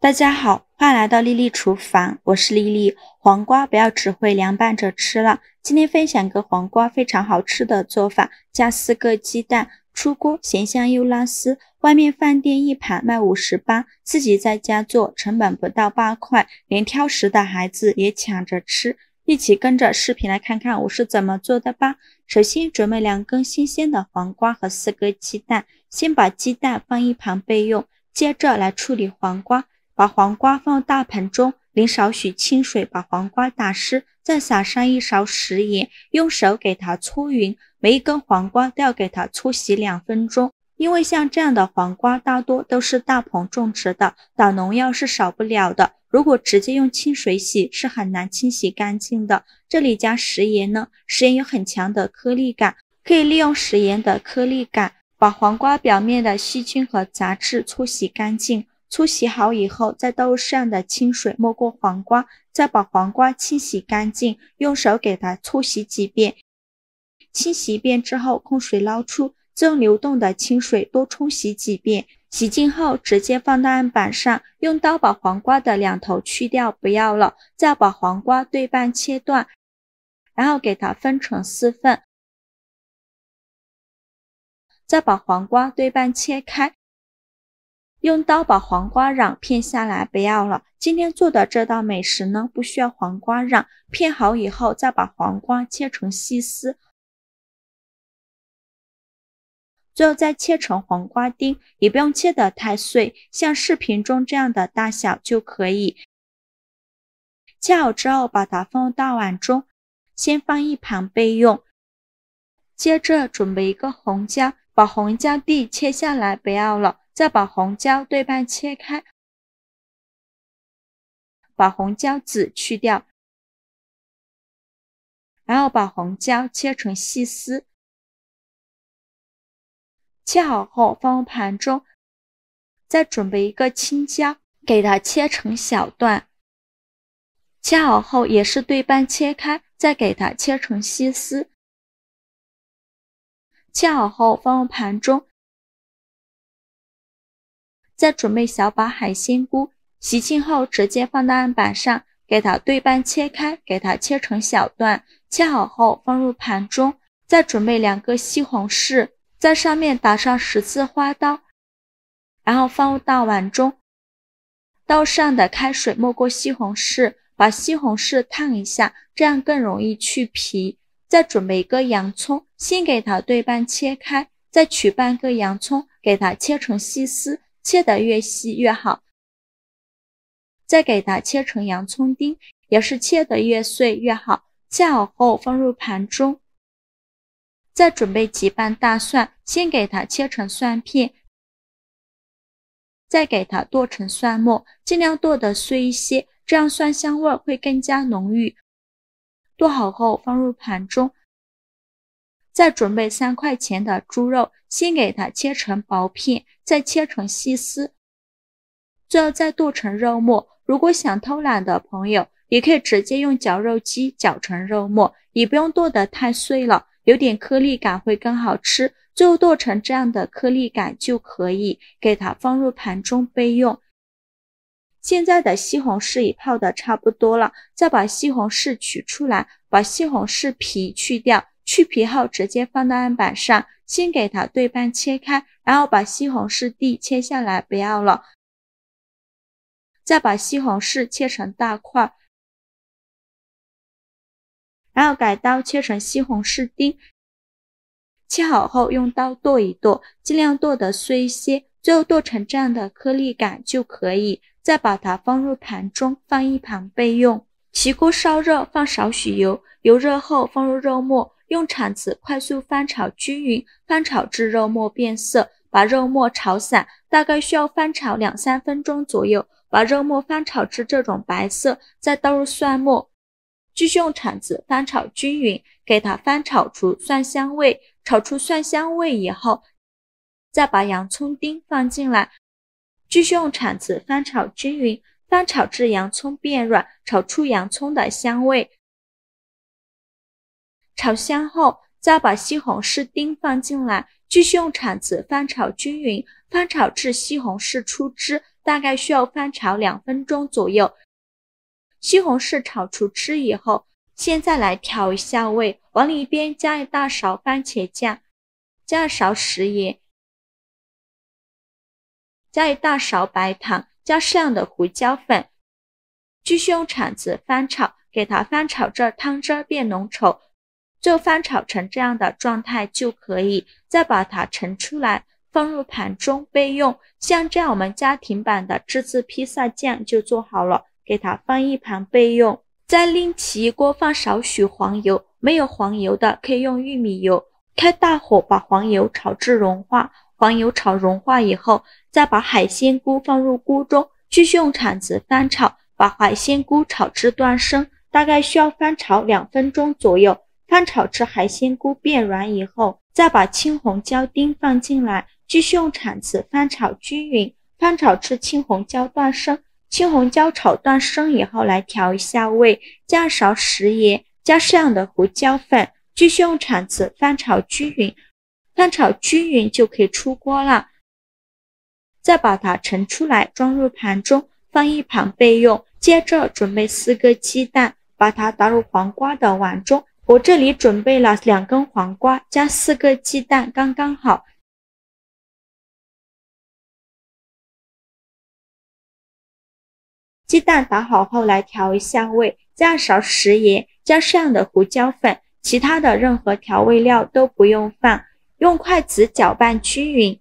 大家好，欢迎来到丽丽厨房，我是丽丽。黄瓜不要只会凉拌着吃了，今天分享个黄瓜非常好吃的做法，加4个鸡蛋，出锅咸香又拉丝，外面饭店一盘卖58，自己在家做成本不到8块，连挑食的孩子也抢着吃。一起跟着视频来看看我是怎么做的吧。首先准备2根新鲜的黄瓜和4个鸡蛋，先把鸡蛋放一旁备用，接着来处理黄瓜。把黄瓜放大盆中，淋少许清水把黄瓜打湿，再撒上1勺食盐，用手给它搓匀。每一根黄瓜都要给它搓洗2分钟，因为像这样的黄瓜大多都是大棚种植的，倒农药是少不了的。如果直接用清水洗是很难清洗干净的。这里加食盐呢，食盐有很强的颗粒感，可以利用食盐的颗粒感把黄瓜表面的细菌和杂质搓洗干净。搓洗好以后，再倒入适量的清水没过黄瓜，再把黄瓜清洗干净，用手给它搓洗几遍。清洗一遍之后控水捞出，再用流动的清水多冲洗几遍。洗净后直接放到案板上，用刀把黄瓜的2头去掉，不要了。再把黄瓜对半切断，然后给它分成4份。再把黄瓜对半切开，用刀把黄瓜瓤片下来，不要了。今天做的这道美食呢，不需要黄瓜瓤，片好以后再把黄瓜切成细丝，最后再切成黄瓜丁，也不用切得太碎，像视频中这样的大小就可以。切好之后把它放入大碗中，先放一旁备用。接着准备一个红椒，把红椒蒂切下来，不要了。再把红椒对半切开，把红椒籽去掉，然后把红椒切成细丝。切好后放入盘中，再准备一个青椒，给它切成小段。切好后也是对半切开，再给它切成细丝。切好后放入盘中。再准备小把海鲜菇，洗净后直接放到案板上，给它对半切开，给它切成小段。切好后放入盘中。再准备2个西红柿，在上面打上10字花刀，然后放入大碗中。刀上的开水没过西红柿，把西红柿烫一下，这样更容易去皮。再准备1个洋葱，先给它对半切开，再取半个洋葱，给它切成细丝。切得越细越好，再给它切成洋葱丁，也是切得越碎越好。切好后放入盘中。再准备几瓣大蒜，先给它切成蒜片，再给它剁成蒜末，尽量剁得碎一些，这样蒜香味会更加浓郁。剁好后放入盘中。再准备3块钱的猪肉，先给它切成薄片，再切成细丝，最后再剁成肉末。如果想偷懒的朋友，也可以直接用绞肉机绞成肉末，也不用剁得太碎了，有点颗粒感会更好吃。最后剁成这样的颗粒感就可以，给它放入盘中备用。现在的西红柿已泡得差不多了，再把西红柿取出来，把西红柿皮去掉。去皮后直接放到案板上，先给它对半切开，然后把西红柿蒂切下来，不要了。再把西红柿切成大块，然后改刀切成西红柿丁。切好后用刀剁一剁，尽量剁得碎一些，最后剁成这样的颗粒感就可以。再把它放入盘中，放一旁备用。起锅烧热，放少许油，油热后放入肉末，用铲子快速翻炒均匀，翻炒至肉末变色，把肉末炒散，大概需要翻炒2-3分钟左右。把肉末翻炒至这种白色，再倒入蒜末，继续用铲子翻炒均匀，给它翻炒出蒜香味。炒出蒜香味以后，再把洋葱丁放进来，继续用铲子翻炒均匀，翻炒至洋葱变软，炒出洋葱的香味。炒香后，再把西红柿丁放进来，继续用铲子翻炒均匀，翻炒至西红柿出汁，大概需要翻炒2分钟左右。西红柿炒出汁以后，现在来调一下味，往里边加1大勺番茄酱，加1勺食盐，加1大勺白糖，加适量的胡椒粉，继续用铲子翻炒，给它翻炒至汤汁变浓稠，最后翻炒成这样的状态就可以，再把它盛出来，放入盘中备用。像这样我们家庭版的自制披萨酱就做好了，给它放一旁备用。再另起一锅，放少许黄油，没有黄油的可以用玉米油，开大火把黄油炒至融化，黄油炒融化以后，再把海鲜菇放入锅中，继续用铲子翻炒，把海鲜菇炒至断生，大概需要翻炒2分钟左右。翻炒至海鲜菇变软以后，再把青红椒丁放进来，继续用铲子翻炒均匀，翻炒至青红椒断生。青红椒炒断生以后，来调一下味，加1勺食盐，加适量的胡椒粉，继续用铲子翻炒均匀，翻炒均匀就可以出锅了。再把它盛出来，装入盘中，放一旁备用。接着准备4个鸡蛋，把它打入黄瓜的碗中。我这里准备了2根黄瓜加4个鸡蛋，刚刚好。鸡蛋打好后来调一下味，加1勺食盐，加适量的胡椒粉，其他的任何调味料都不用放，用筷子搅拌均匀。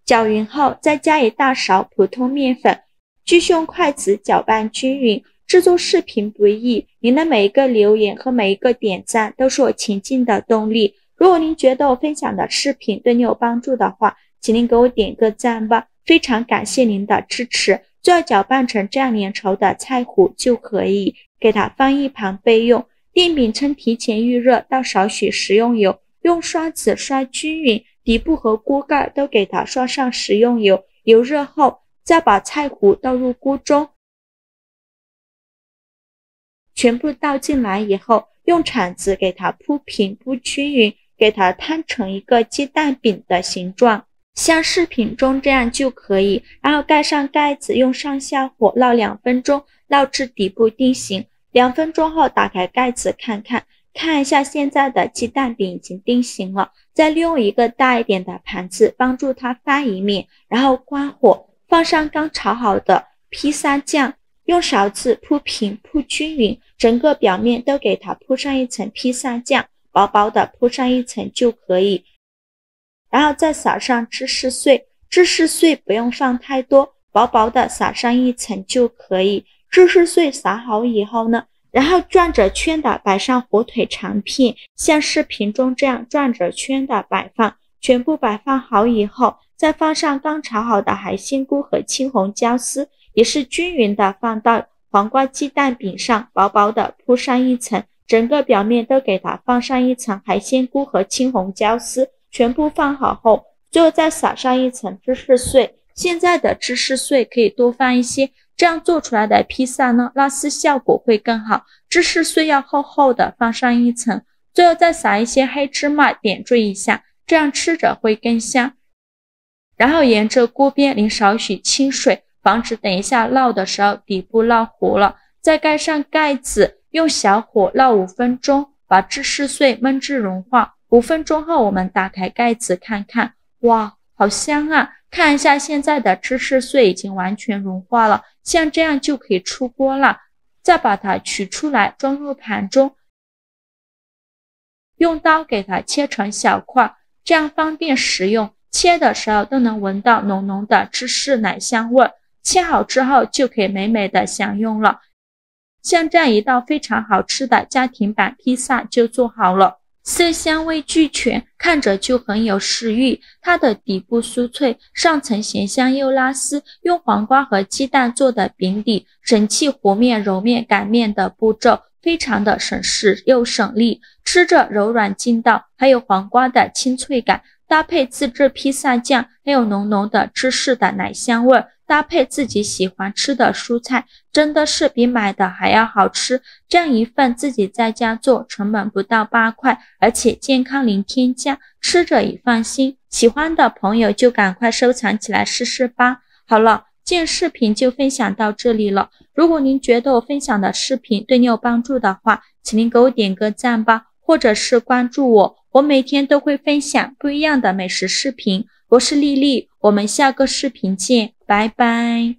搅匀后再加1大勺普通面粉，继续用筷子搅拌均匀。制作视频不易，您的每一个留言和每一个点赞都是我前进的动力。如果您觉得我分享的视频对你有帮助的话，请您给我点个赞吧，非常感谢您的支持。最后搅拌成这样粘稠的菜糊就可以，给它放一旁备用。电饼铛提前预热，倒少许食用油，用刷子刷均匀，底部和锅盖都给它刷上食用油。油热后，再把菜糊倒入锅中，全部倒进来以后，用铲子给它铺平铺均匀，给它摊成一个鸡蛋饼的形状，像视频中这样就可以。然后盖上盖子，用上下火烙2分钟，烙至底部定型。2分钟后打开盖子看一下现在的鸡蛋饼已经定型了。再利用一个大一点的盘子帮助它翻一面，然后关火，放上刚炒好的披萨酱，用勺子铺平铺均匀，整个表面都给它铺上一层披萨酱，薄薄的铺上一层就可以。然后再撒上芝士碎，芝士碎不用放太多，薄薄的撒上一层就可以。芝士碎撒好以后呢，然后转着圈的摆上火腿肠片，像视频中这样转着圈的摆放。全部摆放好以后，再放上刚炒好的海鲜菇和青红椒丝，也是均匀的放到黄瓜鸡蛋饼上，薄薄的铺上一层，整个表面都给它放上一层海鲜菇和青红椒丝。全部放好后，最后再撒上一层芝士碎。现在的芝士碎可以多放一些，这样做出来的披萨呢，拉丝效果会更好。芝士碎要厚厚的放上一层，最后再撒一些黑芝麻点缀一下，这样吃着会更香。然后沿着锅边淋少许清水，防止等一下烙的时候底部烙糊了。再盖上盖子，用小火烙5分钟，把芝士碎焖至融化。5分钟后我们打开盖子看，哇，好香啊！看一下现在的芝士碎已经完全融化了，像这样就可以出锅了。再把它取出来装入盘中，用刀给它切成小块，这样方便食用。切的时候都能闻到浓浓的芝士奶香味，切好之后就可以美美的享用了。像这样一道非常好吃的家庭版披萨就做好了。色香味俱全，看着就很有食欲。它的底部酥脆，上层咸香又拉丝，用黄瓜和鸡蛋做的饼底，省去和面、揉面、擀面的步骤，非常的省时又省力。吃着柔软劲道，还有黄瓜的清脆感，搭配自制披萨酱，还有浓浓的芝士的奶香味，搭配自己喜欢吃的蔬菜，真的是比买的还要好吃。这样一份自己在家做，成本不到8块，而且健康零添加，吃着也放心。喜欢的朋友就赶快收藏起来试试吧。好了，今天视频就分享到这里了。如果您觉得我分享的视频对你有帮助的话，请您给我点个赞吧，或者是关注我，我每天都会分享不一样的美食视频。我是丽丽，我们下个视频见，拜拜。